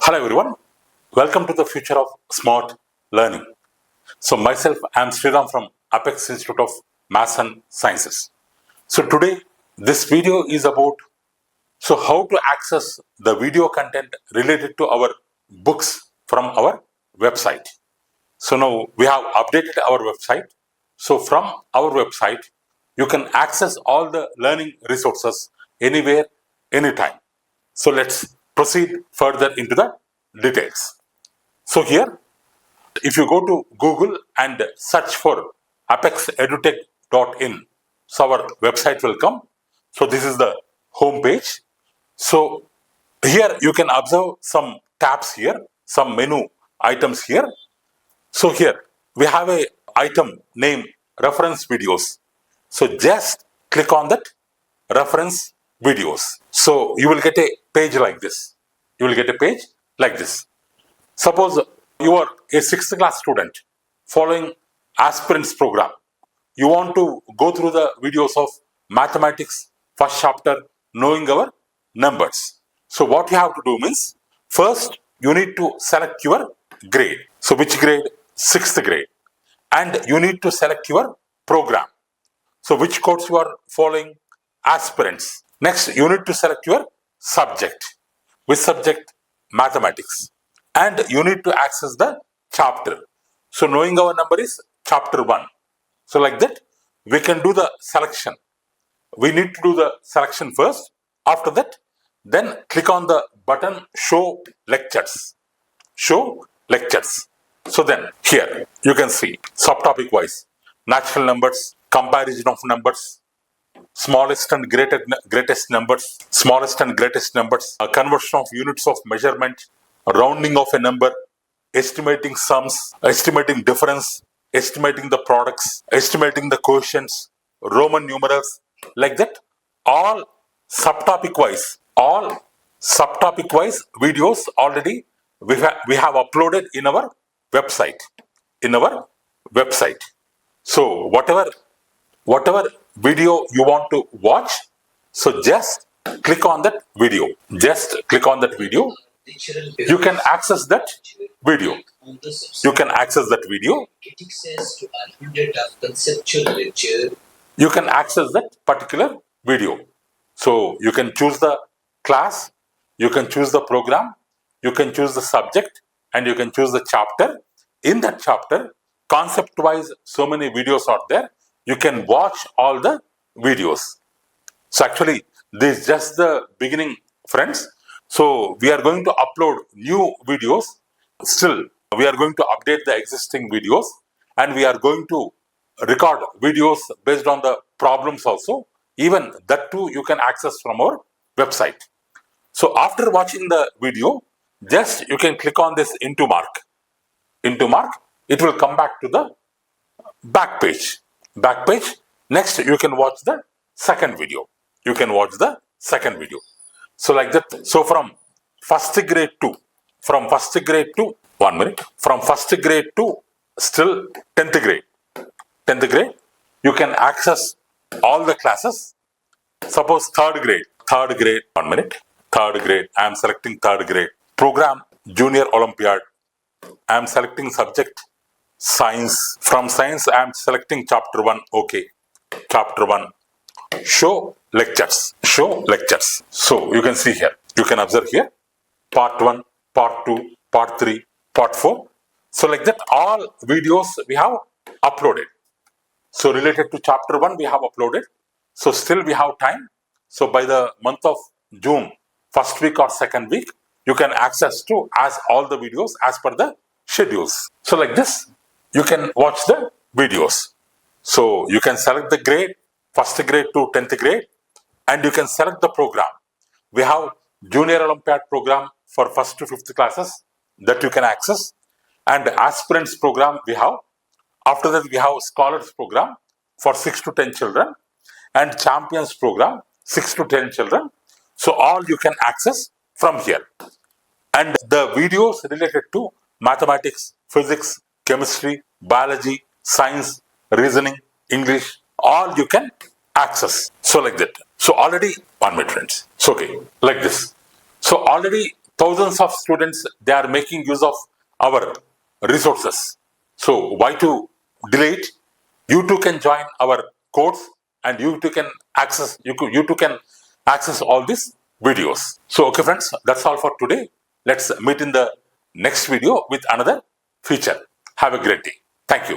Hello everyone, welcome to the future of smart learning. So myself, I am Sreeram from Apex Institute of Maths and Sciences. So today, this video is about how to access the video content related to our books from our website. So now we have updated our website. So from our website, you can access all the learning resources anywhere, anytime. So let's proceed further into the details. So here, if you go to Google and search for apexedutech.in, so our website will come. So this is the home page. So here you can observe some tabs here, some menu items here. So here we have a item named reference videos. So just click on that reference videos. So you will get a page like this. You will get a page like this. Suppose you are a 6th class student following aspirants program. You want to go through the videos of mathematics first chapter, knowing our numbers. So what you have to do means, first you need to select your grade. So which grade? 6th grade. And you need to select your program. So which course you are following? Aspirants. Next, you need to select your subject. Which subject? Mathematics. And you need to access the chapter. So knowing our number is chapter 1. So like that, we can do the selection. We need to do the selection first. After that, then click on the button show lectures. Show lectures. So then here you can see subtopic wise natural numbers, comparison of numbers, smallest and greatest numbers, smallest and greatest numbers, a conversion of units of measurement, rounding of a number, estimating sums, estimating difference, estimating the products, estimating the quotients, Roman numerals, like that. All subtopic wise videos already we have uploaded in our website. So whatever video you want to watch, so just click on that video. You can access that video. You can access that particular video. So you can choose the class, you can choose the program, you can choose the subject, and you can choose the chapter. In that chapter, concept-wise, so many videos are there. You can watch all the videos. So actually, this is just the beginning, friends. So we are going to upload new videos. Still, we are going to update the existing videos, and we are going to record videos based on the problems also. Even that too you can access from our website. So after watching the video, just you can click on this into mark. It will come back to the back page. Next you can watch the second video. So like that. So from first grade to still 10th grade, you can access all the classes. Suppose third grade, I am selecting third grade. Program Junior Olympiad, I am selecting subject Science. From Science, I am selecting chapter 1. Okay, chapter 1. Show lectures. So you can see here, you can observe here, part 1, part 2, part 3, part 4. So like that, all videos we have uploaded. So related to chapter 1, we have uploaded. So still we have time. So by the month of June, first week or second week, you can access to as all the videos as per the schedules. So like this, you can watch the videos. So you can select the grade, first grade to 10th grade, and you can select the program. We have Junior Olympiad program for first to 5th classes that you can access, and aspirants program we have. After that, we have scholars program for 6 to 10 children, and champions program 6 to 10 children. So all you can access from here. And the videos related to mathematics, physics, chemistry, biology, science, reasoning, English, all you can access. So like that. So already, 1 minute friends. So okay, like this. So already thousands of students, they are making use of our resources. So why to delay it? You too can join our course, and you too can access all these videos. So okay friends, that's all for today. Let's meet in the next video with another feature. Have a great day. Thank you.